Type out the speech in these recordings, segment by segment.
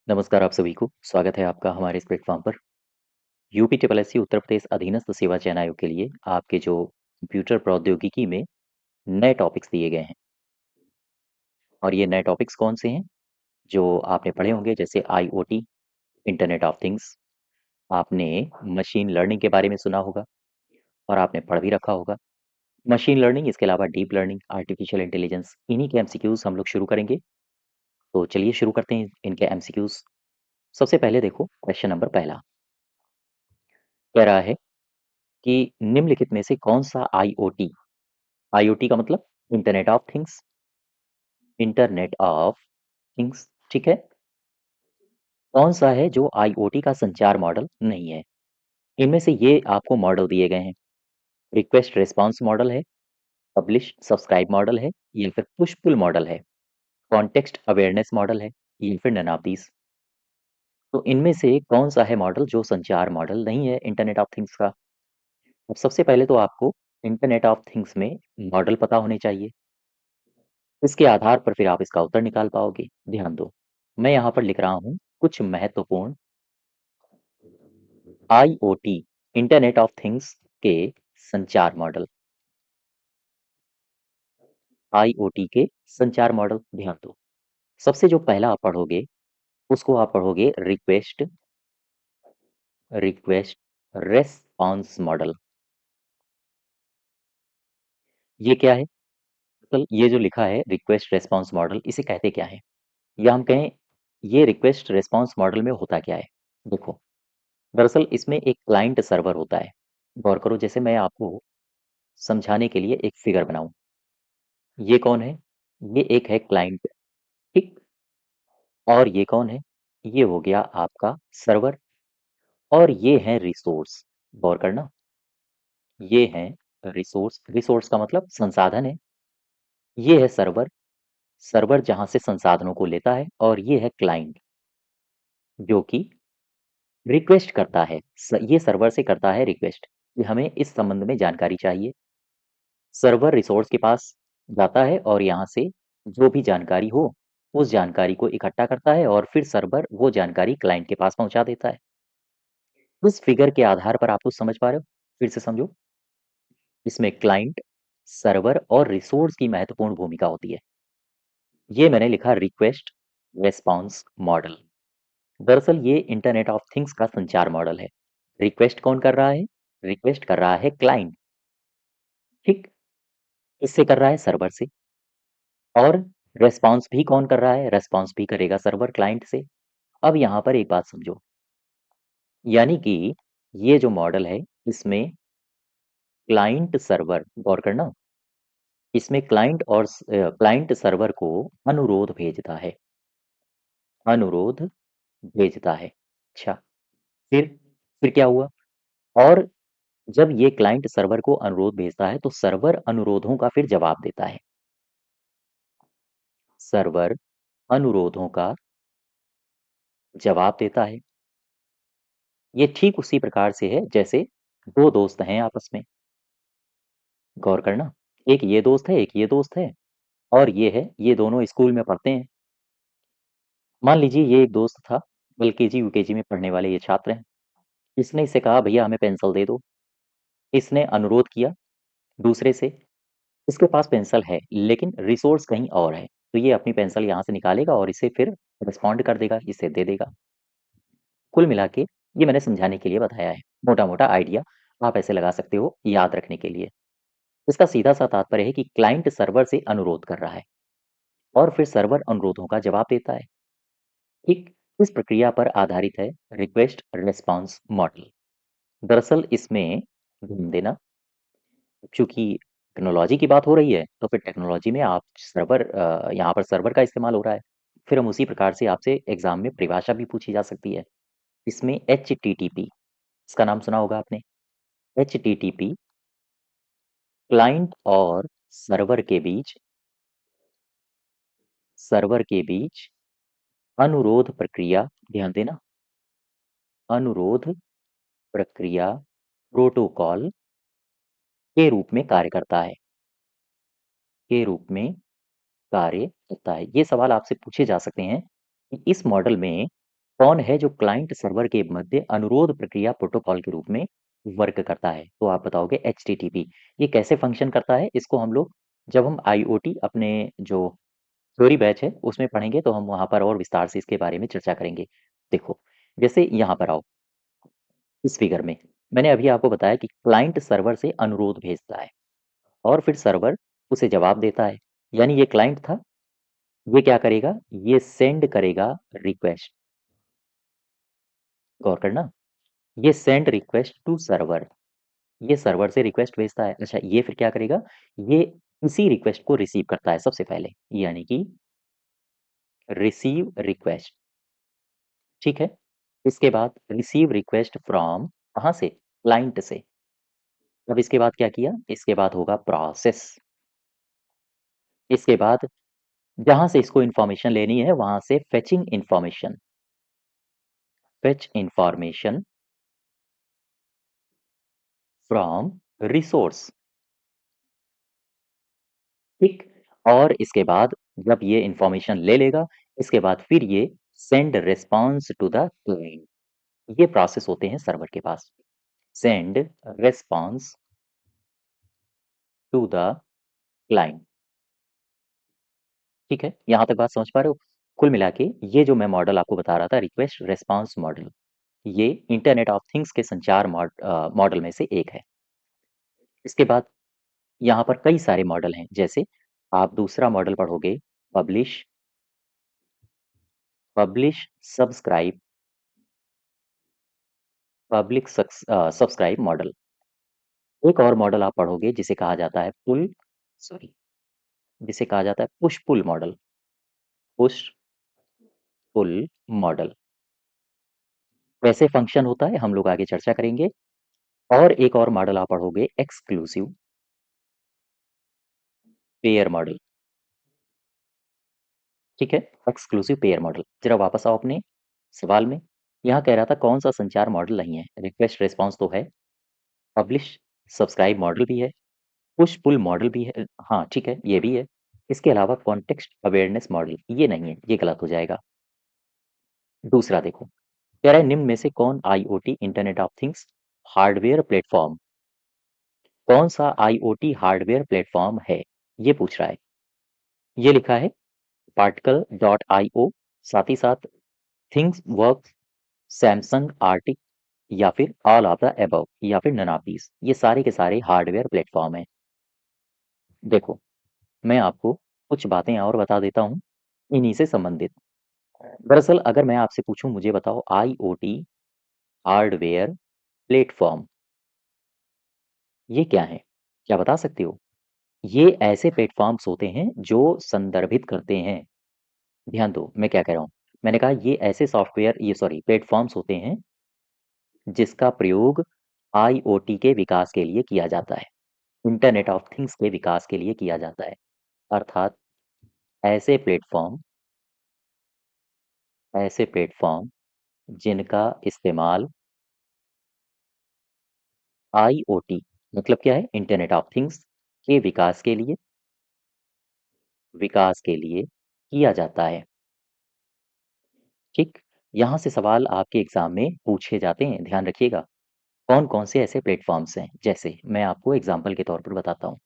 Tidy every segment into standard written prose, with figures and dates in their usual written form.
नमस्कार आप सभी को, स्वागत है आपका हमारे इस प्लेटफ़ॉर्म पर। UP triple SC Uttar Pradesh अधीनस्थ सेवा चयन आयोग के लिए आपके जो कंप्यूटर प्रौद्योगिकी में नए टॉपिक्स दिए गए हैं और ये नए टॉपिक्स कौन से हैं? जो आपने पढ़े होंगे जैसे आईओटी, इंटरनेट ऑफ थिंग्स, आपने मशीन लर्निंग के बारे में सुना होगा और आपने पढ़ भी रखा होगा। मशीन लर्निंग इसके अलावा डीप लर्निंग, आर्टिफ़िशियल इंटेलिजेंस इन्हीं के एमसीक्यूज़ हम लोग शुरू करेंगे। तो चलिए शुरू करते हैं इनके एमसीक्यूज़। सबसे पहले देखो क्वेश्चन नंबर पहला, कह रहा है कि निम्नलिखित में से कौन-सा आईओटी आईओटी का मतलब इंटरनेट ऑफ थिंग्स, ठीक है? कौन सा है जो आईओटी का संचार मॉडल नहीं है? इनमें से ये आपको मॉडल दिए गए हैं। रिक्वेस्ट रिस्पांस मॉडल है, पब्लिश सब्सक्राइब मॉडल है या फिर पुश पुल मॉडल है, कॉन्टेक्स्ट अवेयरनेस मॉडल है या फिर नन ऑफ दीज। तो इनमें से कौन सा है मॉडल जो संचार मॉडल नहीं है इंटरनेट ऑफ थिंग्स का? अब सबसे पहले तो आपको इंटरनेट ऑफ थिंग्स में मॉडल पता होने चाहिए। इसके आधार पर फिर आप इसका उत्तर निकाल पाओगे। ध्यान दो, मैं यहाँ पर लिख रहा हूँ कुछ महत्वपूर्ण आईओटी इंटरनेट ऑफ थिंग्स के संचार मॉडल। आईओटी के संचार मॉडल ध्यान दो। सबसे जो पहला आप पढ़ोगे उसको आप पढ़ोगे रिक्वेस्ट रेस्पॉन्स मॉडल। ये क्या है? तो ये जो लिखा है रिक्वेस्ट रेस्पॉन्स मॉडल, इसे कहते क्या है? या हम कहें ये रिक्वेस्ट रेस्पॉन्स मॉडल में होता क्या है? देखो, दरअसल इसमें एक क्लाइंट सर्वर होता है। गौर करो, जैसे मैं आपको समझाने के लिए एक फिगर बनाऊं। ये कौन है? ये एक है क्लाइंट, ठीक। और ये कौन है? ये हो गया आपका सर्वर और ये है रिसोर्स। गौर करना, ये है रिसोर्स। रिसोर्स का मतलब संसाधन है। ये है सर्वर, सर्वर जहां से संसाधनों को लेता है। और ये है क्लाइंट जो कि रिक्वेस्ट करता है। ये सर्वर से करता है रिक्वेस्ट कि हमें इस संबंध में जानकारी चाहिए। सर्वर रिसोर्स के पास जाता है और यहाँ से जो भी जानकारी हो उस जानकारी को इकट्ठा करता है और फिर सर्वर वो जानकारी क्लाइंट के पास पहुंचा देता है। इस फिगर के आधार पर आप कुछ समझ पा रहे हो? फिर से समझो। इसमें क्लाइंट, सर्वर और रिसोर्स की महत्वपूर्ण भूमिका होती है। ये मैंने लिखा रिक्वेस्ट रेस्पॉन्स मॉडल। दरअसल ये इंटरनेट ऑफ थिंग्स का संचार मॉडल है। रिक्वेस्ट कौन कर रहा है? रिक्वेस्ट कर रहा है क्लाइंट, ठीक। इससे कर रहा है सर्वर से। और रेस्पॉन्स भी कौन कर रहा है? रेस्पॉन्स भी करेगा सर्वर क्लाइंट से। अब यहाँ पर एक बात समझो, यानी कि ये जो मॉडल है इसमें क्लाइंट सर्वर, गौर करना, इसमें क्लाइंट सर्वर को अनुरोध भेजता है। अनुरोध भेजता है। अच्छा, फिर फिर क्या हुआ? और जब ये क्लाइंट सर्वर को अनुरोध भेजता है तो सर्वर अनुरोधों का फिर जवाब देता है। सर्वर अनुरोधों का जवाब देता है। ये ठीक उसी प्रकार से है जैसे दो दोस्त हैं आपस में। गौर करना, एक ये दोस्त है, एक ये दोस्त है और ये है, ये दोनों स्कूल में पढ़ते हैं। मान लीजिए ये एक दोस्त था, एलकेजी यूकेजी में पढ़ने वाले ये छात्र हैं। इसने इससे कहा भैया हमें पेंसिल दे दो। इसने अनुरोध किया दूसरे से। इसके पास पेंसिल है लेकिन रिसोर्स कहीं और है, तो ये अपनी पेंसिल यहाँ से निकालेगा और इसे फिर रिस्पॉन्ड कर देगा, इसे दे देगा। कुल मिला के ये मैंने समझाने के लिए बताया है। मोटा मोटा आइडिया आप ऐसे लगा सकते हो याद रखने के लिए। इसका सीधा सा तात्पर्य है कि क्लाइंट सर्वर से अनुरोध कर रहा है और फिर सर्वर अनुरोधों का जवाब देता है। ठीक इस प्रक्रिया पर आधारित है रिक्वेस्ट रिस्पांस मॉडल। दरअसल इसमें ध्यान देना, चूंकि टेक्नोलॉजी की बात हो रही है तो फिर टेक्नोलॉजी में आप यहाँ पर सर्वर का इस्तेमाल हो रहा है। फिर हम उसी प्रकार से आपसे एग्जाम में परिभाषा भी पूछी जा सकती है। इसमें एच टी टी पी, इसका नाम सुना होगा आपने। H T T P client और सर्वर के बीच अनुरोध प्रक्रिया, ध्यान देना, अनुरोध प्रक्रिया प्रोटोकॉल के रूप में कार्य करता है। के रूप में कार्य करता है। ये सवाल आपसे पूछे जा सकते हैं कि इस मॉडल में कौन है जो क्लाइंट सर्वर के मध्य अनुरोध प्रक्रिया प्रोटोकॉल के रूप में वर्क करता है? तो आप बताओगे एचटीटीपी। ये कैसे फंक्शन करता है? इसको हम लोग जब हम आईओटी अपने जो थ्योरी बैच है उसमें पढ़ेंगे तो हम वहाँ पर और विस्तार से इसके बारे में चर्चा करेंगे। देखो, जैसे यहाँ पर आओ, इस फिगर में मैंने अभी आपको बताया कि क्लाइंट सर्वर से अनुरोध भेजता है और फिर सर्वर उसे जवाब देता है। यानी ये क्लाइंट था, ये क्या करेगा? ये सेंड करेगा रिक्वेस्ट। गौर करना, ये सेंड रिक्वेस्ट टू सर्वर, ये सर्वर से रिक्वेस्ट भेजता है। अच्छा, ये फिर क्या करेगा? ये इसी रिक्वेस्ट को रिसीव करता है सबसे पहले, यानी कि रिसीव रिक्वेस्ट। ठीक है, इसके बाद रिसीव रिक्वेस्ट फ्रॉम, कहाँ से? क्लाइंट से। अब इसके बाद क्या किया? इसके बाद होगा प्रोसेस। इसके बाद जहां से इसको इंफॉर्मेशन लेनी है वहां से fetching information, fetch information from resource. ठीक, और इसके बाद जब ये इंफॉर्मेशन ले लेगा, इसके बाद फिर ये send response to the client. ये प्रोसेस होते हैं सर्वर के पास। Send response to the client. ठीक है, यहाँ तक बात समझ पा रहे हो? कुल मिला के ये जो मैं मॉडल आपको बता रहा था, रिक्वेस्ट रिस्पॉन्स मॉडल, ये इंटरनेट ऑफ थिंग्स के संचार मॉडल में से एक है। इसके बाद यहाँ पर कई सारे मॉडल हैं, जैसे आप दूसरा मॉडल पढ़ोगे, publish, publish subscribe, public subscribe model. एक और मॉडल आप पढ़ोगे जिसे कहा जाता है पुल, सॉरी, जिसे कहा जाता है push pull model, push pull model. कैसे फंक्शन होता है हम लोग आगे चर्चा करेंगे। और एक और मॉडल आप पढ़ोगे, एक्सक्लूसिव पेयर मॉडल। ठीक है, एक्सक्लूसिव पेयर मॉडल। जरा वापस आओ अपने सवाल में। यहाँ कह रहा था कौन सा संचार मॉडल नहीं है? रिक्वेस्ट रिस्पॉन्स तो है, पब्लिश सब्सक्राइब मॉडल भी है, पुश पुल मॉडल भी है, हाँ ठीक है, ये भी है। इसके अलावा कॉन्टेक्स्ट अवेयरनेस मॉडल ये नहीं है, ये गलत हो जाएगा। दूसरा देखो, कह रहा है निम्न में से कौन IoT internet of things hardware platform, कौन सा आईओटी हार्डवेयर प्लेटफॉर्म है? ये पूछ रहा है। ये लिखा है पार्टिकल डॉट आईओ, साथ ही साथ थिंग्स वर्क, सैमसंग आर्टिक, या फिर ऑल ऑफ द अबव, या फिर नन ऑफ दीज। ये सारे के सारे हार्डवेयर प्लेटफॉर्म हैं। देखो, मैं आपको कुछ बातें और बता देता हूँ इन्हीं से संबंधित। दरअसल अगर मैं आपसे पूछूं, मुझे बताओ आईओटी हार्डवेयर प्लेटफॉर्म ये क्या है? क्या बता सकते हो? ये ऐसे प्लेटफॉर्म्स होते हैं जो संदर्भित करते हैं, ध्यान दो मैं क्या कह रहा हूँ। मैंने कहा ये ऐसे सॉफ्टवेयर, ये सॉरी प्लेटफॉर्म्स होते हैं जिसका प्रयोग आईओटी के विकास के लिए किया जाता है, इंटरनेट ऑफ थिंग्स के विकास के लिए किया जाता है। अर्थात ऐसे प्लेटफॉर्म, ऐसे प्लेटफॉर्म जिनका इस्तेमाल आईओटी, मतलब क्या है? इंटरनेट ऑफ थिंग्स के विकास के लिए किया जाता है। ठीक, यहाँ से सवाल आपके एग्जाम में पूछे जाते हैं, ध्यान रखिएगा। कौन-कौन से ऐसे प्लेटफॉर्म्स हैं? जैसे मैं आपको एग्जाम्पल के तौर पर बताता हूँ।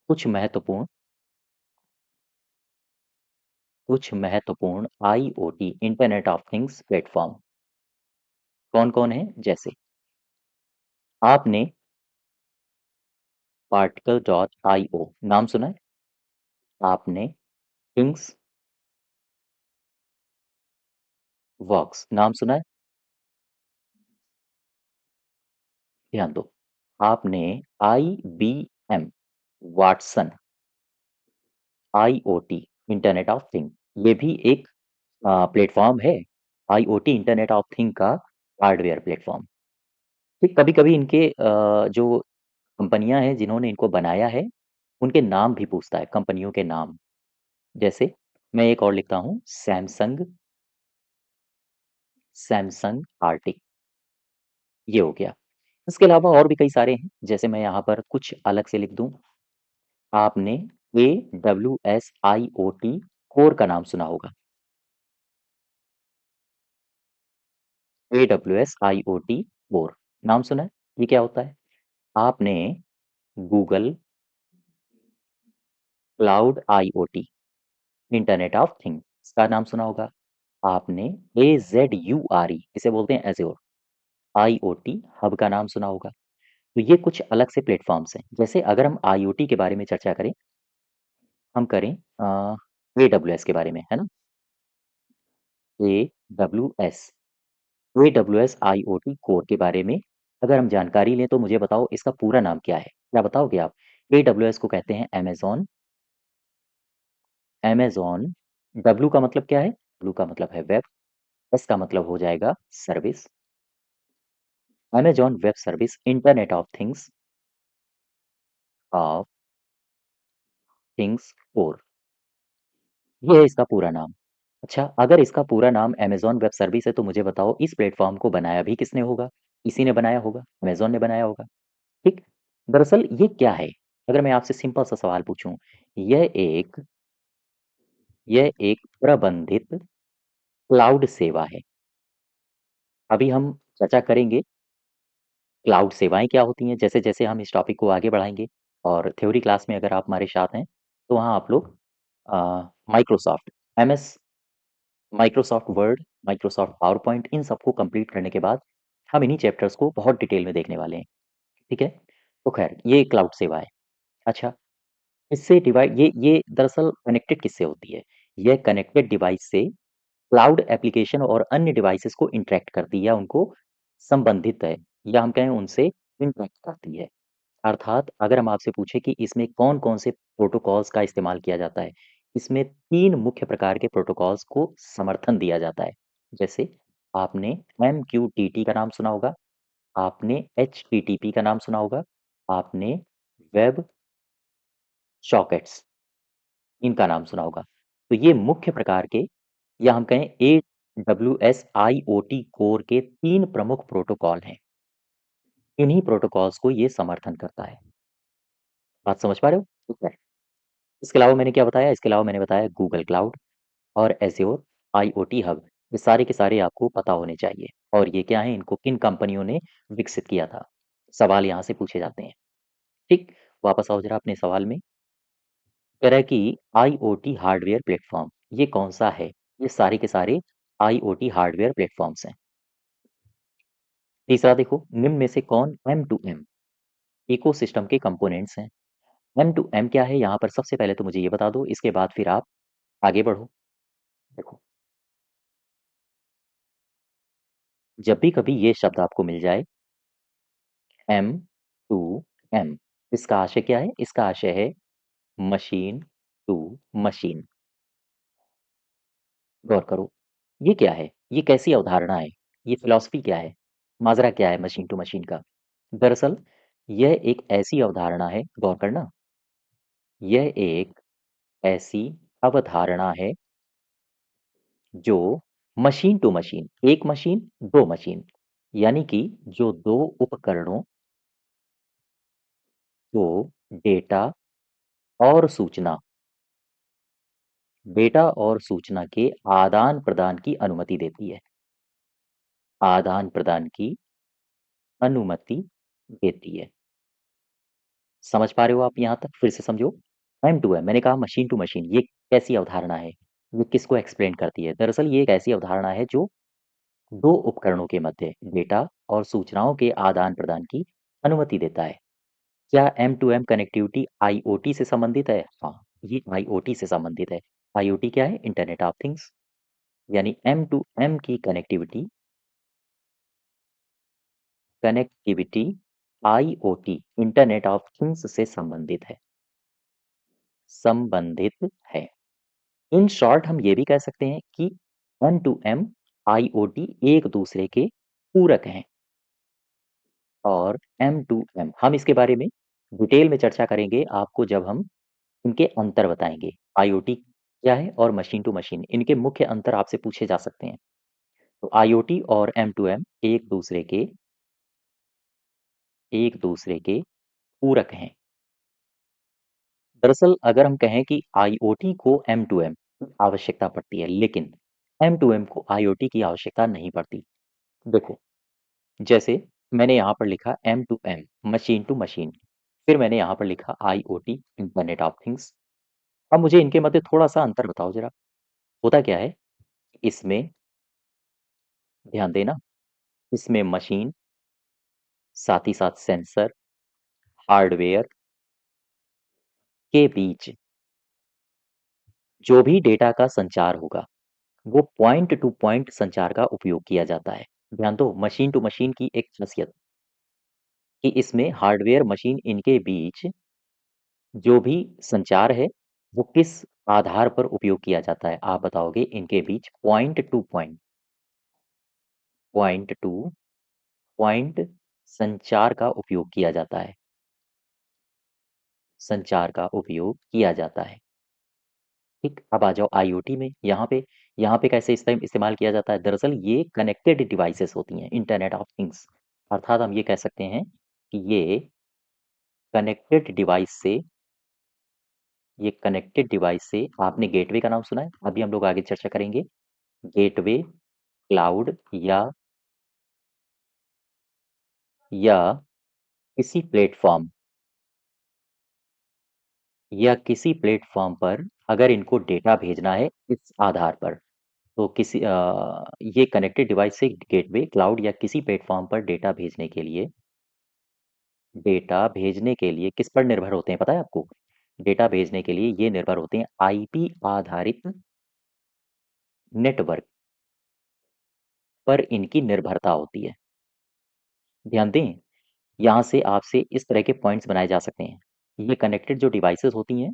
कुछ महत्वपूर्ण कुछ महत्वपूर्ण IoT internet of things platform कौन-कौन है? जैसे आपने पार्टिकल डॉट आईओ नाम सुना है? आपने थिंग्स वर्क्स नाम सुना है? ध्यान दो। आपने IBM, Watson, IoT internet of thing, ये भी एक प्लेटफॉर्म है, आईओटी इंटरनेट ऑफ थिंग का हार्डवेयर प्लेटफॉर्म। ठीक, कभी-कभी इनके जो कंपनियां हैं जिन्होंने इनको बनाया है, उनके नाम भी पूछता है, कंपनियों के नाम। जैसे मैं एक और लिखता हूँ, सैमसंग, सैमसंग आर्टिक, ये हो गया। इसके अलावा और भी कई सारे हैं, जैसे मैं यहाँ पर कुछ अलग से लिख दूं। आपने AWS IoT कोर का नाम सुना होगा। AWS IoT कोर नाम सुना है? ये क्या होता है? आपने Google cloud IoT internet of things का नाम सुना होगा। आपने AZURE इसे बोलते हैं एज़्योर IoT हब का नाम सुना होगा। तो ये कुछ अलग से प्लेटफ़ॉर्म्स हैं। जैसे अगर हम IoT के बारे में चर्चा करें, हम करें AWS के बारे में, है ना? AWS AWS IoT कोर के बारे में अगर हम जानकारी लें तो मुझे बताओ इसका पूरा नाम क्या है? क्या बताओगे आप? AWS को कहते हैं अमेज़न W का मतलब क्या है? W का मतलब है वेब, S का मतलब हो जाएगा service, Amazon web service internet of things core ये है इसका पूरा नाम। अच्छा, अगर इसका पूरा नाम अमेज़न वेब सर्विस है तो मुझे बताओ इस प्लेटफ़ॉर्म को बनाया भी किसने होगा? इसी ने बनाया होगा, अमेज़न ने बनाया होगा, ठीक? दरअसल ये क्या है? अगर मैं आपसे सिंपल सा सवाल पूछूँ, यह एक यह एक प्रबंधित क्लाउड सेवा है। अभी हम चर्चा करेंगे क्लाउड सेवाएँ क्या होती हैं, जैसे-जैसे हम इस टॉपिक को आगे बढ़ाएँगे और थ्योरी क्लास में अगर आप हमारे साथ हैं, तो वहाँ आप लोग अ, Microsoft MS Microsoft Word, Microsoft PowerPoint इन सबको कंप्लीट करने के बाद हम इन्हीं चैप्टर्स को बहुत डिटेल में देखने वाले हैं, ठीक है? तो ख़ैर ये क्लाउड सेवा है। अच्छा, इससे डिवाइड ये दरअसल कनेक्टेड किससे होती है? यह कनेक्टेड डिवाइस से क्लाउड एप्लीकेशन और अन्य डिवाइसेज़ को इंटरैक्ट करती है या उनको संबंधित है या हम कहें उनसे इंटरैक्ट करती है। अर्थात अगर हम आपसे पूछें कि इसमें कौन-कौन से प्रोटोकॉल्स का इस्तेमाल किया जाता है, इसमें 3 मुख्य प्रकार के प्रोटोकॉल्स को समर्थन दिया जाता है। जैसे आपने MQTT का नाम सुना होगा, आपने HTTP का नाम सुना होगा, आपने वेब सॉकेट्स इनका नाम सुना होगा। तो ये मुख्य प्रकार के या हम कहें AWS IoT कोर के 3 प्रमुख प्रोटोकॉल हैं। इन्हीं प्रोटोकॉल्स को ये समर्थन करता है। बात समझ पा रहे हो? ठीक है। इसके अलावा मैंने क्या बताया? इसके अलावा मैंने बताया गूगल क्लाउड और एज़्योर IoT हब। ये सारे के सारे आपको पता होने चाहिए और ये क्या हैं, इनको किन कंपनियों ने विकसित किया था? सवाल यहाँ से पूछे जाते हैं। ठीक, वापस आओ ज़रा अपने सवाल में। कह रहा है कि IoT हार्डवेयर प्लेटफ़ॉर्म, ये कौन-सा है? ये सारे के सारे IoT हार्डवेयर प्लेटफ़ॉर्म्स हैं। तीसरा देखो, निम्न में से कौन M2M इकोसिस्टम के कंपोनेंट्स हैं? M2M क्या है? यहाँ पर सबसे पहले तो मुझे ये बता दो, इसके बाद फिर आप आगे बढ़ो। देखो, जब भी कभी ये शब्द आपको मिल जाए M2M इसका आशय क्या है? इसका आशय है मशीन टू मशीन। गौर करो, ये क्या है? ये कैसी अवधारणा है? ये फ़िलॉसफ़ी क्या है? माजरा क्या है मशीन टू मशीन का? दरअसल यह एक ऐसी अवधारणा है, गौर करना, यह एक ऐसी अवधारणा है जो मशीन टू मशीन, एक मशीन, 2 मशीन, यानी कि जो 2 उपकरणों को डेटा और सूचना डेटा और सूचना के आदान-प्रदान की अनुमति देती है। आदान-प्रदान की अनुमति देती है। समझ पा रहे हो आप यहाँ तक? फिर से समझो। एम टू एम मैंने कहा मशीन टू मशीन ये कैसी अवधारणा है? ये किसको एक्सप्लेन करती है? दरअसल ये एक ऐसी अवधारणा है जो 2 उपकरणों के मध्य डेटा और सूचनाओं के आदान-प्रदान की अनुमति देता है। क्या M to M connectivity IoT से संबंधित है? हाँ, ये आईओटी से संबंधित है। आईओटी क्या है? इंटरनेट ऑफ थिंग्स यानी एम टू एम की connectivity IoT internet of things से संबंधित है। इन शॉर्ट हम ये भी कह सकते हैं कि एम टू एम आईओटी एक दूसरे के पूरक हैं और एम टू एम हम इसके बारे में डिटेल में चर्चा करेंगे आपको जब हम इनके अंतर बताएंगे। आईओटी क्या है और मशीन टू मशीन इनके मुख्य अंतर आपसे पूछे जा सकते हैं। तो आईओटी और एम टू एम एक दूसरे के पूरक हैं। दरअसल अगर हम कहें कि आईओटी को एम टू एम की आवश्यकता पड़ती है लेकिन एम टू एम को आईओटी की आवश्यकता नहीं पड़ती। देखो, जैसे मैंने यहाँ पर लिखा M to M, machine to machine, फिर मैंने यहाँ पर लिखा आईओटी, इंटरनेट ऑफ थिंग्स। अब मुझे इनके मध्य थोड़ा-सा अंतर बताओ ज़रा, होता क्या है? इसमें ध्यान देना, इसमें मशीन, साथ ही साथ सेंसर, हार्डवेयर के बीच जो भी डेटा का संचार होगा, वो पॉइंट टू पॉइंट संचार का उपयोग किया जाता है। ध्यान दो, मशीन टू मशीन की एक खासियत कि इसमें हार्डवेयर, मशीन इनके बीच जो भी संचार है, वो किस आधार पर उपयोग किया जाता है? आप बताओगे इनके बीच पॉइंट टू पॉइंट संचार का उपयोग किया जाता है, संचार का उपयोग किया जाता है। ठीक, अब आ जाओ आईओटी में, यहाँ पे कैसे इस्तेमाल किया जाता है? दरअसल ये कनेक्टेड डिवाइसेस होती हैं, इंटरनेट ऑफ थिंग्स, अर्थात हम ये कह सकते हैं कि कनेक्टेड डिवाइस से ये कनेक्टेड डिवाइस से आपने गेटवे का नाम सुना है? अभी हम लोग आगे चर्चा करेंगे। गेटवे, क्लाउड या किसी प्लेटफ़ॉर्म किसी प्लेटफ़ॉर्म पर अगर इनको डेटा भेजना है इस आधार पर, तो ये कनेक्टेड डिवाइस से गेटवे, क्लाउड या किसी प्लेटफ़ॉर्म पर डेटा भेजने के लिए किस पर निर्भर होते हैं पता है आपको? डेटा भेजने के लिए ये निर्भर होते हैं आईपी आधारित नेटवर्क पर इनकी निर्भरता होती है। ध्यान दें, यहाँ से आपसे इस तरह के पॉइंट्स बनाए जा सकते हैं। ये कनेक्टेड जो डिवाइसेज़ होती हैं,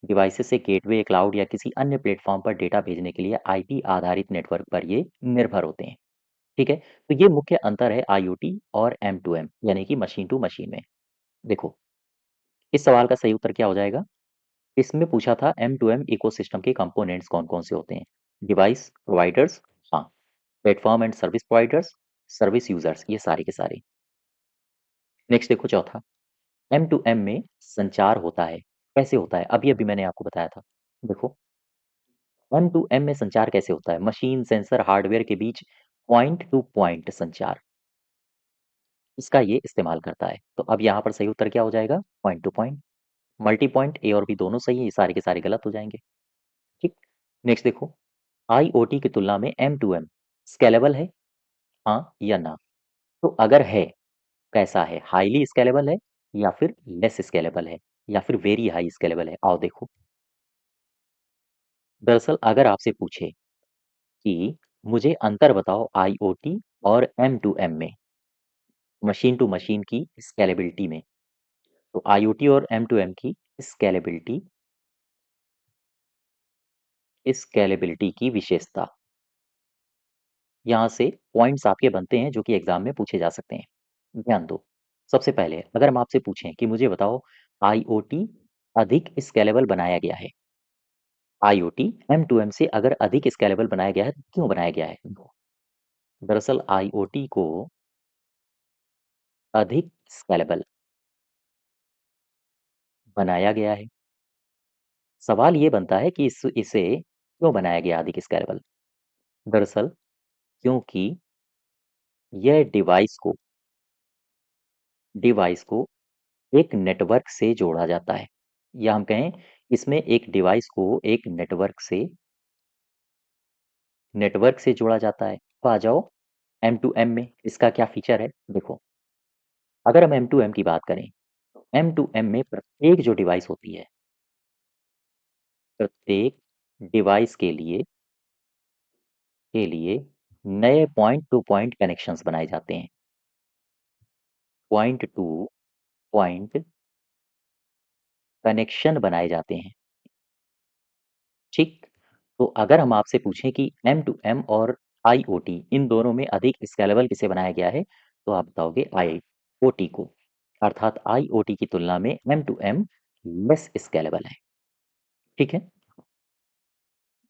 डिवाइसेज़ से गेटवे, क्लाउड या किसी अन्य प्लेटफ़ॉर्म पर डेटा भेजने के लिए आईपी आधारित नेटवर्क पर ये निर्भर होते हैं। ठीक है? तो ये मुख्य अंतर है आईओटी और एम टू एम यानी कि मशीन टू मशीन में। देखो, इस सवाल का सही उत्तर क्या हो जाएगा? इसमें पूछा था एम टू एम इकोसिस्टम के कंपोनेंट्स कौन-कौन से होते हैं? डिवाइस प्रोवाइडर्स, हाँ, platform and service providers, service users, ये सारे के सारे। नेक्स्ट देखो चौथा, एम टू एम में संचार होता है, कैसे होता है? अभी-अभी मैंने आपको बताया था। देखो, एम टू एम में संचार कैसे होता है? मशीन, सेंसर, हार्डवेयर के बीच पॉइंट टू पॉइंट संचार, इसका ये इस्तेमाल करता है। तो अब यहाँ पर सही उत्तर क्या हो जाएगा? Point two point. Multi point A और बी दोनों सही है, ये सारे के सारे गलत हो जाएँगे। ठीक? नेक्स्ट देखो, आईओटी की तुलना में एम टू एम स्केलेबल है, हाँ या ना? तो अगर है, कैसा है? हाइली स्केलेबल है या फिर लेस स्केलेबल है या फिर वेरी हाई स्केलेबल है? आओ देखो। दरअसल अगर आपसे पूछे कि मुझे अंतर बताओ आईओटी और एम टू एम में, मशीन टू मशीन की स्केलेबिलिटी में, तो आईओटी और एम टू एम की स्केलेबिलिटी स्केलेबिलिटी की विशेषता, यहाँ से पॉइंट्स आपके बनते हैं जो कि एग्जाम में पूछे जा सकते हैं। ध्यान दो, सबसे पहले अगर हम आपसे पूछें कि मुझे बताओ आईओटी अधिक स्केलेबल बनाया गया है, आईओटी एम टू एम से अगर अधिक स्केलेबल बनाया गया है तो क्यों बनाया गया है? दरअसल आईओटी को अधिक स्केलेबल बनाया गया है। सवाल ये बनता है कि इसे क्यों बनाया गया अधिक स्केलेबल? दरअसल क्योंकि यह डिवाइस को एक नेटवर्क से जोड़ा जाता है, या हम कहें इसमें एक डिवाइस को एक नेटवर्क से जोड़ा जाता है। तो आ जाओ एम टू एम में इसका क्या फीचर है? देखो, अगर हम एम टू एम की बात करें, एम टू एम में प्रत्येक डिवाइस के लिए नए पॉइंट टू पॉइंट कनेक्शंस बनाए जाते हैं। पॉइंट टू पॉइंट कनेक्शन बनाए जाते हैं। ठीक? तो अगर हम आपसे पूछें कि एम टू एम और आईओटी इन दोनों में अधिक स्केलेबल किसे बनाया गया है? तो आप बताओगे आईओटी को। अर्थात आईओटी की तुलना में M to M less scalable है। ठीक है?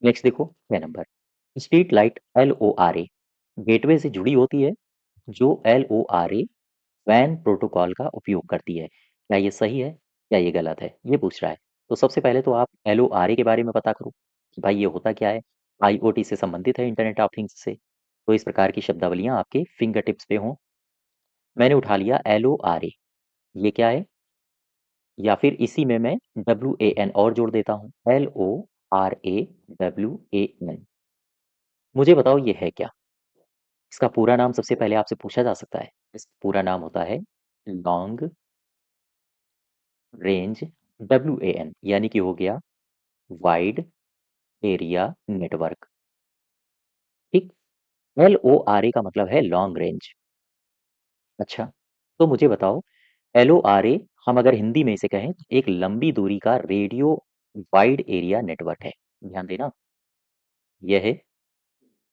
नेक्स्ट देखो 6 नंबर, स्ट्रीट लाइट एलओआरए गेटवे से जुड़ी होती है जो एलओआरए वैन प्रोटोकॉल का उपयोग करती है। क्या ये सही है? क्या ये गलत है? ये पूछ रहा है। तो सबसे पहले तो आप एलओआरए के बारे में पता करो कि भाई ये होता क्या है? आईओटी से संबंधित है, इंटरनेट ऑफ थिंग्स से। तो इस प्रकार की शब्दावलियाँ आपके फिंगर टिप्स पे हों। मैंने उठा लिया LORA, ये क्या है? या फिर इसी में मैं WAN और जोड़ देता हूँ, LORAWAN। मुझे बताओ ये है क्या? इसका पूरा नाम सबसे पहले आपसे पूछा जा सकता है। इसका पूरा नाम होता है लॉन्ग रेंज WAN, यानी कि हो गया वाइड एरिया नेटवर्क। ठीक। LORA का मतलब है लॉन्ग रेंज। अच्छा, तो मुझे बताओ LORA हम अगर हिंदी में इसे कहें तो एक लंबी दूरी का रेडियो वाइड एरिया नेटवर्क है। ध्यान देना, यह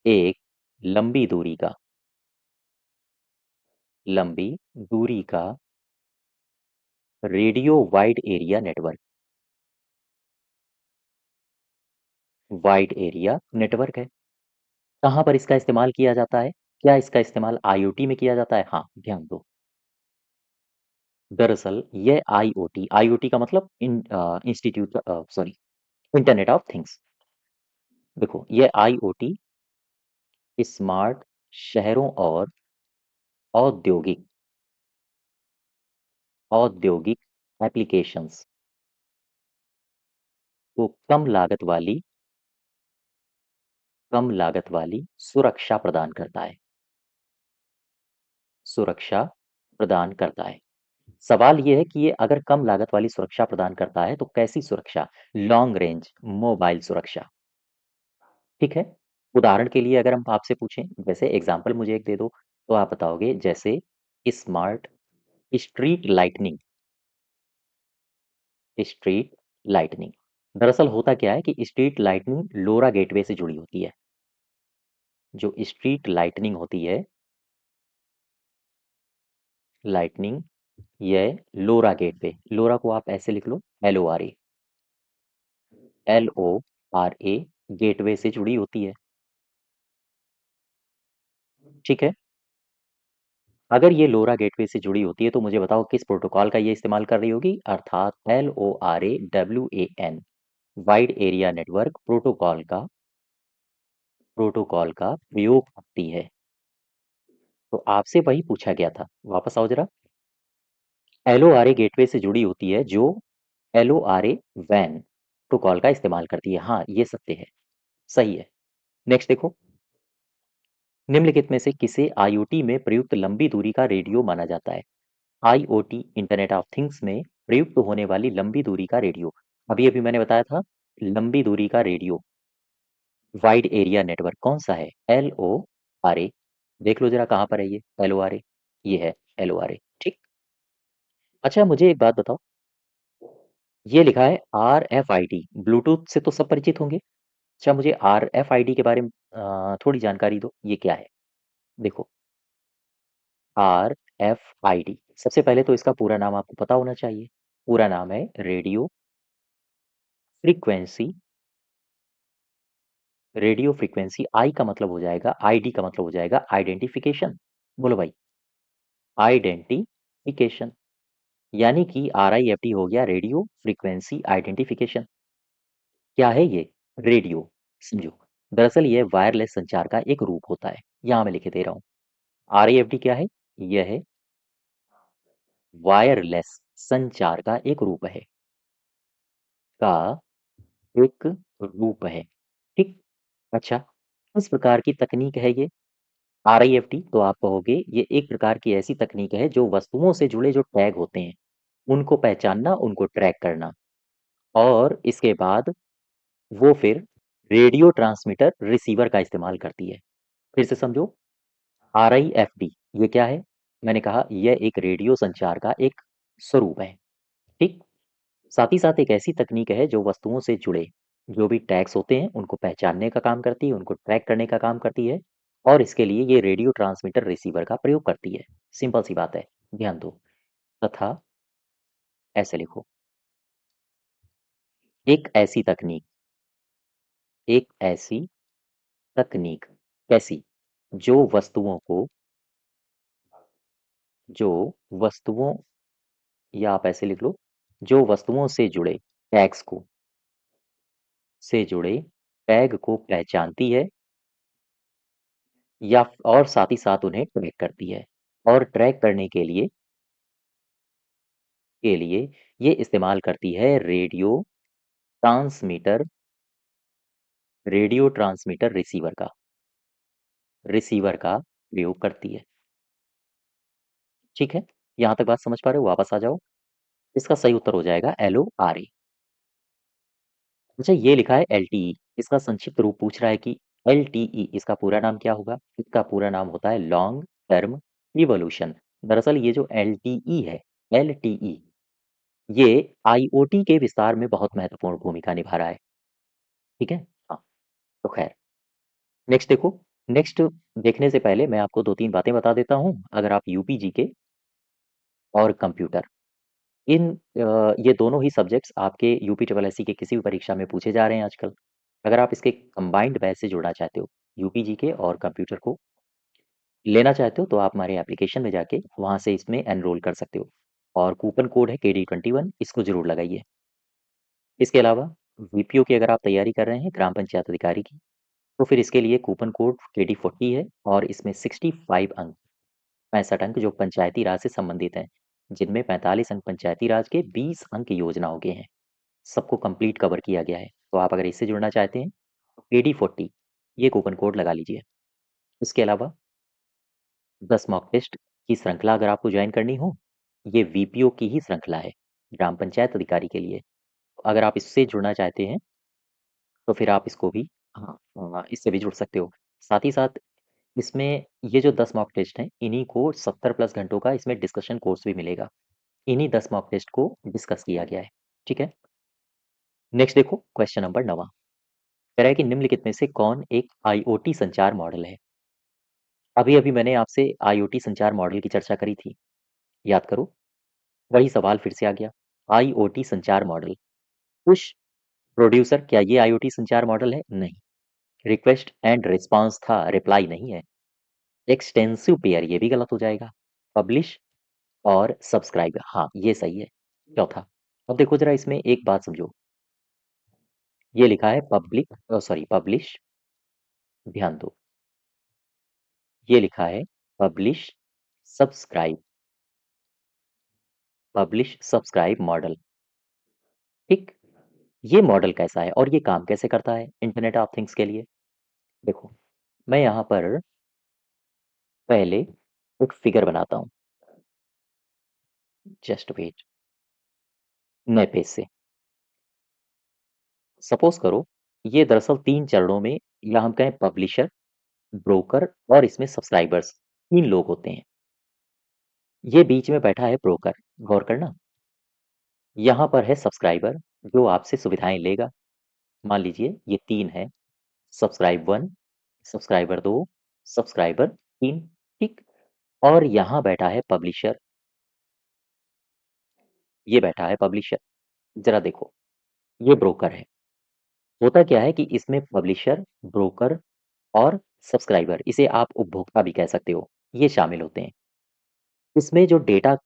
एक लंबी दूरी का लंबी दूरी का radio wide area network, wide area network है। कहाँ पर इसका इस्तेमाल किया जाता है? क्या इसका इस्तेमाल IoT में किया जाता है? हाँ, ध्यान दो। दरअसल यह IoT का मतलब institute sorry internet of things. देखो ये IoT स्मार्ट शहरों और औद्योगिक औद्योगिक एप्लीकेशंस को कम लागत वाली सुरक्षा प्रदान करता है। सुरक्षा प्रदान करता है। सवाल ये है कि ये अगर कम लागत वाली सुरक्षा प्रदान करता है तो कैसी सुरक्षा? लॉन्ग रेंज मोबाइल सुरक्षा। ठीक है। उदाहरण के लिए अगर हम आपसे पूछें, जैसे एग्जाम्पल मुझे एक दे दो, तो आप बताओगे जैसे smart street lightning. Street lightning दरअसल होता क्या है कि स्ट्रीट लाइटनिंग लोरा गेटवे से जुड़ी होती है। जो स्ट्रीट लाइटनिंग होती है, लाइटनिंग, यह लोरा गेटवे, लोरा को आप ऐसे लिख लो LORA गेटवे से जुड़ी होती है। ठीक है। अगर ये लोरा गेटवे से जुड़ी होती है तो मुझे बताओ किस प्रोटोकॉल का ये इस्तेमाल कर रही होगी? अर्थात LORAWAN wide area network protocol का प्रयोग करती है। तो आपसे वही पूछा गया था, वापस आओ जरा। LORA गेटवे से जुड़ी होती है जो LORA वैन प्रोटोकॉल का इस्तेमाल करती है। हाँ, ये सत्य है, सही है। नेक्स्ट देखो, निम्नलिखित में से किसे IoT में प्रयुक्त लंबी दूरी का रेडियो माना जाता है? IoT इंटरनेट ऑफ थिंग्स में प्रयुक्त होने वाली लंबी दूरी का रेडियो, अभी अभी मैंने बताया था, लंबी दूरी का रेडियो वाइड एरिया नेटवर्क कौन सा है? LORA। देख लो जरा कहाँ पर है ये LORA, ये है LORA। ठीक। अच्छा मुझे एक बात बताओ, ये लिखा है RFID, ब्लूटूथ से तो सब परिचित होंगे। अच्छा मुझे RFID के बारे में थोड़ी जानकारी दो, ये क्या है? देखो, RFID सबसे पहले तो इसका पूरा नाम आपको पता होना चाहिए। पूरा नाम है फ्रीक्वेंसी रेडियो फ्रीक्वेंसी। आई का मतलब हो जाएगा, ID का मतलब हो जाएगा आइडेंटिफिकेशन। बोलो भाई, आइडेंटिफिकेशन, यानी कि RIFT हो गया रेडियो फ्रीक्वेंसी आइडेंटिफिकेशन। क्या है ये? रेडियो, समझो। दरअसल ये वायरलेस संचार का एक रूप होता है। यहाँ मैं लिखे दे रहा हूँ। RIFT क्या है? यह है वायरलेस संचार का एक रूप है, का एक रूप है। ठीक। अच्छा, किस प्रकार की तकनीक है ये? RIFT तो आप कहोगे ये एक प्रकार की ऐसी तकनीक है जो वस्तुओं से जुड़े जो टैग होते हैं, उनको पहचानना, उनको ट्रैक करना, और इसके बाद वो फिर रेडियो ट्रांसमीटर रिसीवर का इस्तेमाल करती है। फिर से समझो, RIFT ये क्या है? मैंने कहा यह एक रेडियो संचार का एक स्वरूप है। ठीक। साथ ही साथ एक ऐसी तकनीक है जो वस्तुओं से जुड़े जो भी टैग्स होते हैं उनको पहचानने का काम करती है, उनको ट्रैक करने का काम करती है, और इसके लिए ये रेडियो ट्रांसमीटर रिसीवर का प्रयोग करती है। सिंपल सी बात है, ध्यान दो। तथा ऐसे लिखो, एक ऐसी तकनीक, एक ऐसी तकनीक कैसी? जो वस्तुओं को, जो वस्तुओं, या आप ऐसे लिख लो, जो वस्तुओं से जुड़े टैग्स को, से जुड़े टैग को पहचानती है, या और साथ ही साथ उन्हें ट्रैक करती है। और ट्रैक करने के लिए ये इस्तेमाल करती है ट्रांसमीटर रेडियो ट्रांसमीटर रिसीवर का प्रयोग करती है। ठीक है? यहाँ तक बात समझ पा रहे हो? वापस आ जाओ। इसका सही उत्तर हो जाएगा LORA। अच्छा, ये लिखा है LTE, इसका संक्षिप्त रूप पूछ रहा है कि LTE इसका पूरा नाम क्या होगा? इसका पूरा नाम होता है लॉन्ग टर्म इवोल्यूशन। दरअसल ये जो LTE है, LTE, ये IoT के विस्तार में बहुत महत्वपूर्ण भूमिका निभा रहा है। ठीक है? हाँ, तो खैर नेक्स्ट देखो। नेक्स्ट देखने से पहले मैं आपको 2-3 बातें बता देता हूँ। अगर आप यूपी जीके और कंप्यूटर ये दोनों ही सब्जेक्ट्स आपके यूपी ट्रिपल एससी के किसी भी परीक्षा में पूछे जा रहे हैं आजकल। अगर आप इसके कंबाइंड बैच से जुड़ना चाहते हो, यूपी जीके और कंप्यूटर को लेना चाहते हो, तो आप हमारे एप्लीकेशन में जाके वहाँ से इसमें एनरोल कर सकते हो। और कूपन कोड है KD21, इसको ज़रूर लगाइए। इसके अलावा वीपीओ की अगर आप तैयारी कर रहे हैं ग्राम पंचायत अधिकारी की, तो फिर इसके लिए कूपन कोड KD40 है और इसमें 65 अंक 65 अंक जो पंचायती राज से संबंधित हैं, जिनमें 45 अंक पंचायती राज के, 20 अंक योजनाओं के हैं। सबको कंप्लीट कवर किया गया है। तो आप अगर इससे जुड़ना चाहते हैं, तो KD40 ये कूपन कोड लगा लीजिए। इसके अलावा 10 मॉक टेस्ट की श्रृंखला अगर आपको ज्वाइन करनी हो, ये वीपीओ की ही श्रृंखला है, ग्राम पंचायत अधिकारी के लिए। अगर आप इससे जुड़ना चाहते हैं, तो फिर आप इसको भी हाँ, इससे भी जुड़ सकते हो। साथ ही साथ इसमें ये जो 10 मॉक टेस्ट हैं, इन्हीं को 70 प्लस घंटों का इसमें डिस्कशन कोर्स भी मिलेगा। इन्हीं 10 मॉक टेस्ट को डिस्कस किया गया है। ठीक है? नेक्स्ट देखो क्वेश्चन नंबर 9वां। कह रहा है कि निम्नलिखित में से कौन एक आईओटी संचार मॉडल है? अभी-अभी मैंने आपसे आईओटी संचार मॉडल की चर्चा करी थी। याद करो, वही सवाल फिर से आ गया। आईओटी संचार मॉडल। पुश प्रोड्यूसर, क्या ये आईओटी संचार मॉडल है? नहीं। रिक्वेस्ट एंड रिस्पॉन्स था, रिप्लाई नहीं है। एक्सटेंसिव पेयर, ये भी गलत हो जाएगा। पब्लिश और सब्सक्राइब, हाँ, ये सही है। चौथा, अब देखो जरा इसमें एक बात समझो। ये लिखा है पब्लिश, ध्यान दो। ये लिखा है publish subscribe publish subscribe model. ठीक, ये मॉडल कैसा है और ये काम कैसे करता है इंटरनेट ऑफ थिंग्स के लिए? देखो, मैं यहाँ पर पहले एक फिगर बनाता हूँ। जस्ट वेट, नए पेज से। सपोज करो, ये दरअसल 3 चरणों में, या हम कहें पब्लिशर, ब्रोकर और इसमें सब्सक्राइबर्स, 3 लोग होते हैं। ये बीच में बैठा है ब्रोकर, गौर करना। यहाँ पर है सब्सक्राइबर, जो आपसे सुविधाएं लेगा। मान लीजिए ये 3 है, सब्सक्राइब 1, सब्सक्राइबर 2, सब्सक्राइबर 3। ठीक, और यहाँ बैठा है पब्लिशर, ये बैठा है पब्लिशर। जरा देखो, ये ब्रोकर है। होता क्या है कि इसमें पब्लिशर, ब्रोकर और सब्सक्राइबर, इसे आप उपभोक्ता भी कह सकते हो, ये शामिल होते हैं। इसमें जो डेटा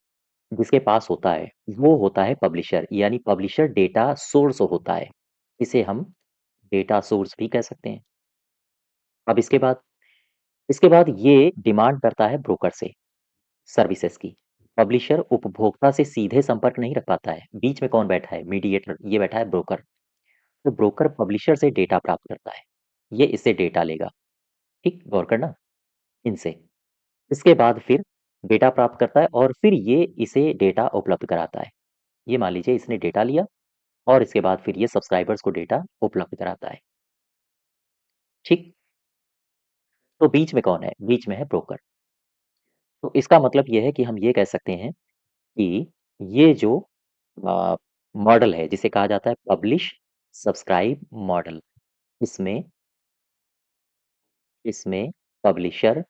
जिसके पास होता है, वो होता है पब्लिशर, यानी पब्लिशर डेटा सोर्स होता है। इसे हम डेटा सोर्स भी कह सकते हैं। अब इसके बाद ये डिमांड करता है ब्रोकर से सर्विसेज की। पब्लिशर उपभोक्ता से सीधे संपर्क नहीं रख पाता है। बीच में कौन बैठा है? मीडिएटर, ये बैठा है ब्रोकर। तो ब्रोकर पब्लिशर से डेटा प्राप्त करता है। ये इससे डेटा लेगा। ठीक, गौर करना, इनसे। इसके बाद फिर डेटा प्राप्त करता है और फिर ये इसे डेटा उपलब्ध कराता है। ये मान लीजिए इसने डेटा लिया और इसके बाद फिर ये सब्सक्राइबर्स को डेटा उपलब्ध कराता है। ठीक, तो बीच में कौन है? बीच में है ब्रोकर। तो इसका मतलब ये है कि हम ये कह सकते हैं कि ये जो मॉडल है, जिसे कहा जाता है पब्लिश सब्सक्राइब मॉडल, इसमें इसमें पब्लिशर,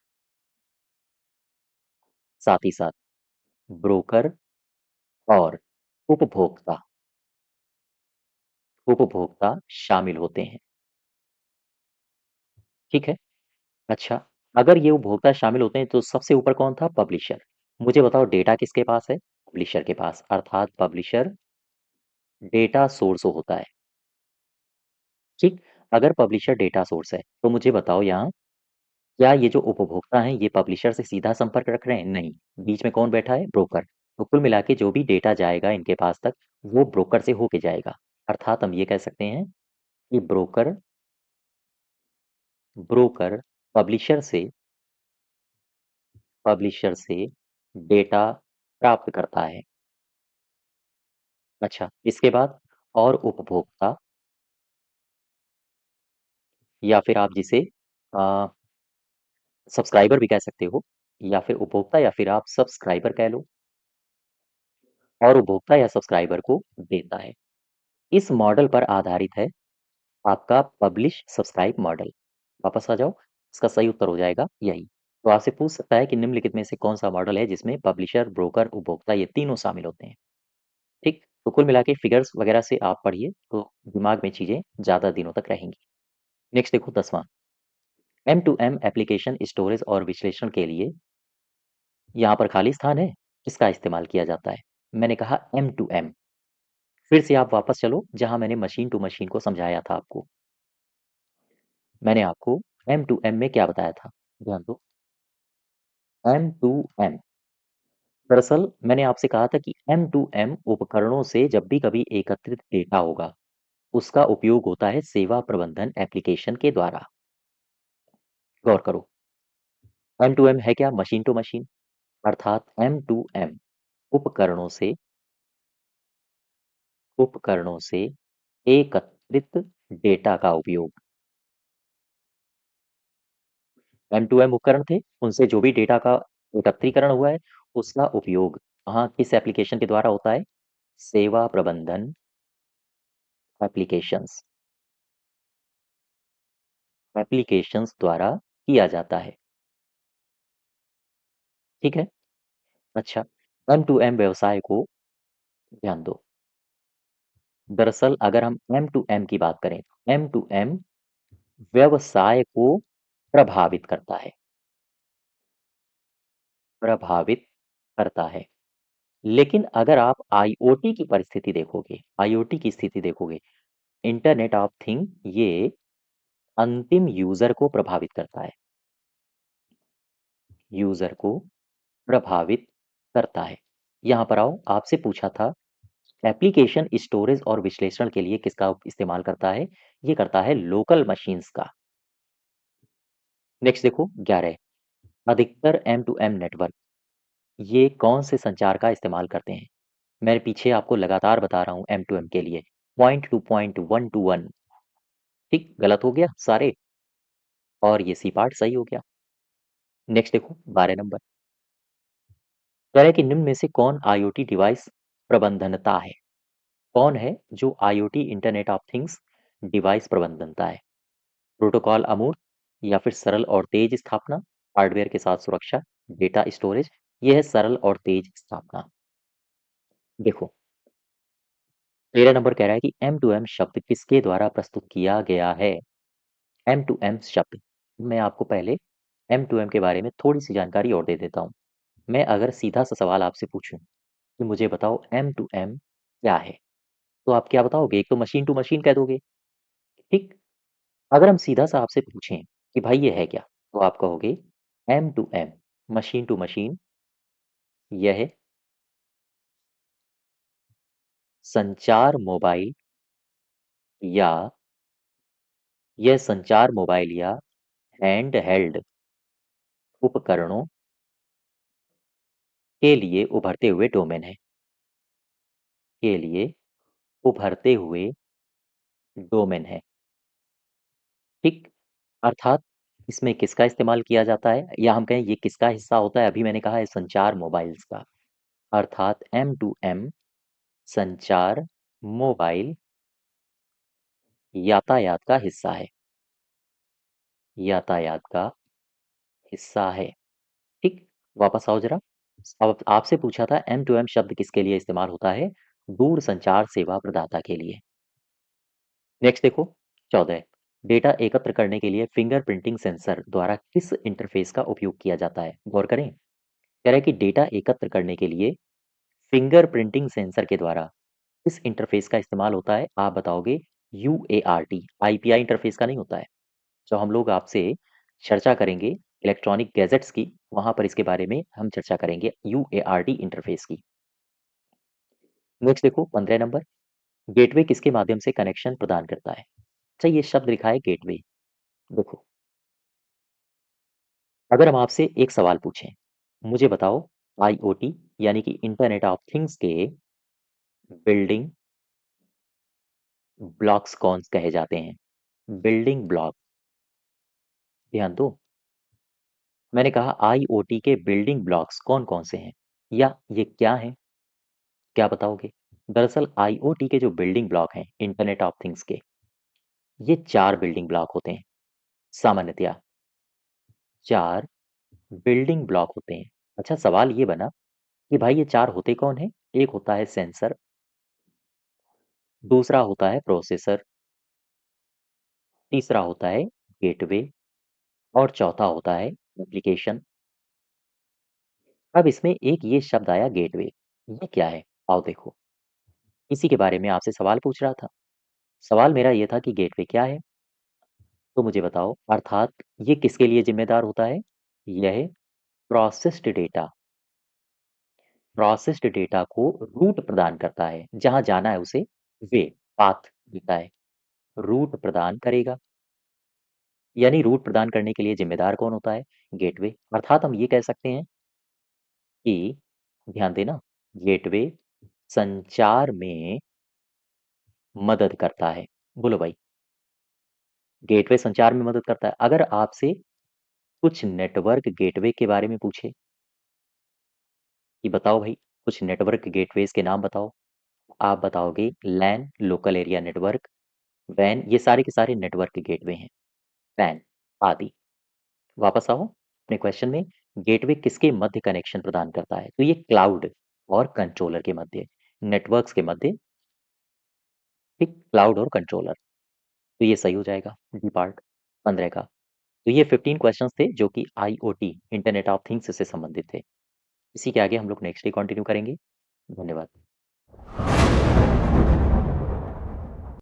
साथ ही साथ ब्रोकर और उपभोक्ता उपभोक्ता शामिल होते हैं। ठीक है? अच्छा, अगर ये उपभोक्ता शामिल होते हैं तो सबसे ऊपर कौन था? पब्लिशर। मुझे बताओ डेटा किसके पास है? पब्लिशर के पास, अर्थात पब्लिशर डेटा सोर्स होता है। ठीक, अगर पब्लिशर डेटा सोर्स है, तो मुझे बताओ यहाँ क्या ये जो उपभोक्ता हैं, ये पब्लिशर से सीधा संपर्क रख रहे हैं? नहीं। बीच में कौन बैठा है? ब्रोकर। तो कुल मिला के जो भी डेटा जाएगा इनके पास तक, वो ब्रोकर से होके जाएगा। अर्थात हम ये कह सकते हैं कि ब्रोकर ब्रोकर पब्लिशर से पब्लिशर से डेटा प्राप्त करता है। अच्छा, इसके बाद और उपभोक्ता या फिर आप जिसे सब्सक्राइबर भी कह सकते हो, या फिर उपभोक्ता या फिर आप सब्सक्राइबर कह लो, और उपभोक्ता या सब्सक्राइबर को देता है। इस मॉडल पर आधारित है आपका पब्लिश सब्सक्राइब मॉडल। वापस आ जाओ, इसका सही उत्तर हो जाएगा यही। तो आपसे पूछ सकता है कि निम्नलिखित में से कौन सा मॉडल है जिसमें पब्लिशर, ब्रोकर, उपभोक्ता ये तीनों शामिल होते हैं। ठीक, तो कुल मिला के फिगर्स वगैरह से आप पढ़िए तो दिमाग में चीजें ज्यादा दिनों तक रहेंगी। नेक्स्ट देखो 10वां, M to M application storage और विश्लेषण के लिए यहाँ पर खाली स्थान है, किसका इस्तेमाल किया जाता है? मैंने कहा एम टू एम। फिर से आप वापस चलो जहां मैंने मशीन टू मशीन को समझाया था आपको। मैंने आपको एम टू एम में क्या बताया था? ध्यान दो, एम टू एम। दरअसल मैंने आपसे कहा था कि एम टू एम उपकरणों से जब भी कभी एकत्रित डेटा होगा, उसका उपयोग होता है सेवा प्रबंधन एप्लीकेशन के द्वारा। गौर करो, एम टू एम है क्या? Machine to machine. अर्थात एम टू एम उपकरणों से उपकरणों से एकत्रित डेटा का उपयोग। एम टू एम उपकरण थे, उनसे जो भी डेटा का एकत्रीकरण हुआ है, उसका उपयोग वहाँ किस एप्लीकेशन के द्वारा होता है? सेवा प्रबंधन एप्लीकेशंस एप्लीकेशंस द्वारा किया जाता है। ठीक है? अच्छा, एम टू एम व्यवसाय को ध्यान दो। दरअसल अगर हम एम टू एम की बात करें, एम टू एम व्यवसाय को प्रभावित करता है, प्रभावित करता है। लेकिन अगर आप आईओटी की परिस्थिति देखोगे, आईओटी की स्थिति देखोगे, इंटरनेट ऑफ थिंग, ये अंतिम यूजर को प्रभावित करता है, यूजर को प्रभावित करता है। यहाँ पर आओ, आपसे पूछा था एप्लीकेशन स्टोरेज और विश्लेषण के लिए किसका इस्तेमाल करता है? ये करता है लोकल मशीन्स का। नेक्स्ट देखो 11, अधिकतर एम टू एम नेटवर्क ये कौन से संचार का इस्तेमाल करते हैं? मैं पीछे आपको लगातार बता रहा हूँ एम टू एम के लिए, point two point, one two one. ठीक, गलत हो गया सारे, और ये सी पार्ट सही हो गया। नेक्स्ट देखो 12 नंबर, कह रहा है कि निम्न में से कौन आईओटी डिवाइस प्रबंधनता है? कौन है जो IoT internet of things device प्रबंधनता है? प्रोटोकॉल अमूर्त, या फिर सरल और तेज स्थापना, हार्डवेयर के साथ सुरक्षा, डेटा स्टोरेज। यह है सरल और तेज स्थापना। देखो 13 नंबर कह रहा है कि एम टू एम शब्द किसके द्वारा प्रस्तुत किया गया है? एम टू एम शब्द, मैं आपको पहले एम टू एम के बारे में थोड़ी सी जानकारी और दे देता हूँ। मैं अगर सीधा सा सवाल आपसे पूछूं कि मुझे बताओ एम टू एम क्या है, तो आप क्या बताओगे? एक तो मशीन टू मशीन कह दोगे। ठीक, अगर हम सीधा सा आपसे पूछें कि भाई ये है क्या, तो आप कहोगे M to M, machine to machine, यह संचार मोबाइल या यह संचार मोबाइल या हैंड हेल्ड उपकरणों के लिए उभरते हुए डोमेन है, के लिए उभरते हुए डोमेन है। ठीक, अर्थात इसमें किसका इस्तेमाल किया जाता है, या हम कहें ये किसका हिस्सा होता है? अभी मैंने कहा है संचार मोबाइल्स का। अर्थात एम टू एम संचार मोबाइल यातायात का हिस्सा है, यातायात का हिस्सा है। ठीक, वापस आओ जरा। अब आपसे पूछा था एम टू एम शब्द किसके लिए इस्तेमाल होता है? दूर संचार सेवा प्रदाता के लिए। नेक्स्ट देखो 14, डेटा एकत्र करने के लिए फिंगर प्रिंटिंग सेंसर द्वारा किस इंटरफेस का उपयोग किया जाता है? गौर करें, कह रहा है कि डेटा एकत्र करने के लिए फिंगर प्रिंटिंग सेंसर के द्वारा किस इंटरफेस का इस्तेमाल होता है? आप बताओगे यूएआरटी, आईपीआई इंटरफेस का नहीं होता है। जो हम लोग आपसे चर्चा करेंगे इलेक्ट्रॉनिक गैजेट्स की, वहाँ पर इसके बारे में हम चर्चा करेंगे यूएआरटी इंटरफ़ेस की। नेक्स्ट देखो 15 नंबर, गेटवे किसके माध्यम से कनेक्शन प्रदान करता है? अच्छा ये शब्द लिखा है गेटवे, देखो अगर हम आपसे एक सवाल पूछें, मुझे बताओ आईओटी यानी कि इंटरनेट ऑफ थिंग्स के बिल्डिंग ब्लॉक्स कौन कहे जाते हैं? बिल्डिंग ब्लॉक, ध्यान दो। मैंने कहा आईओटी के बिल्डिंग ब्लॉक्स कौन-कौन से हैं? या ये क्या हैं? क्या बताओगे? दरअसल आईओटी के जो बिल्डिंग ब्लॉक हैं, इंटरनेट ऑफ थिंग्स के, ये 4 बिल्डिंग ब्लॉक होते हैं, सामान्यतया 4 बिल्डिंग ब्लॉक होते हैं। अच्छा सवाल ये बना कि भाई ये 4 होते कौन हैं? एक होता है सेंसर, दूसरा होता है प्रोसेसर, तीसरा होता है गेटवे और चौथा होता है एप्लीकेशन। अब इसमें एक ये शब्द आया गेटवे, ये क्या है? आओ देखो, इसी के बारे में आपसे सवाल पूछ रहा था। सवाल मेरा ये था कि गेटवे क्या है? तो मुझे बताओ अर्थात ये किसके लिए ज़िम्मेदार होता है? यह प्रोसेस्ड डेटा प्रोसेस्ड डेटा को रूट प्रदान करता है, जहाँ जाना है उसे वे पाथ देता है, रूट प्रदान करेगा। यानी रूट प्रदान करने के लिए ज़िम्मेदार कौन होता है? गेटवे। अर्थात हम ये कह सकते हैं कि ध्यान देना, गेटवे संचार में मदद करता है। बोलो भाई, गेटवे संचार में मदद करता है। अगर आपसे कुछ नेटवर्क गेटवे के बारे में पूछे कि बताओ भाई, कुछ नेटवर्क गेटवेज़ के नाम बताओ। आप बताओगे लैन लोकल एरिया नेटवर्क, वैन ये सारे के सारे नेटवर्क गेटवे हैं, पैन आदि। वापस आओ अपने क्वेश्चन में, गेटवे किसके मध्य कनेक्शन प्रदान करता है? तो ये क्लाउड और कंट्रोलर के मध्य, नेटवर्क्स के मध्य, ठीक क्लाउड और कंट्रोलर। तो ये सही हो जाएगा डी पार्ट 15 का। तो ये 15 क्वेश्चंस थे जो कि आईओटी इंटरनेट ऑफ थिंग्स से संबंधित थे। इसी के आगे हम लोग नेक्स्ट डे कंटिन्यू करेंगे। धन्यवाद।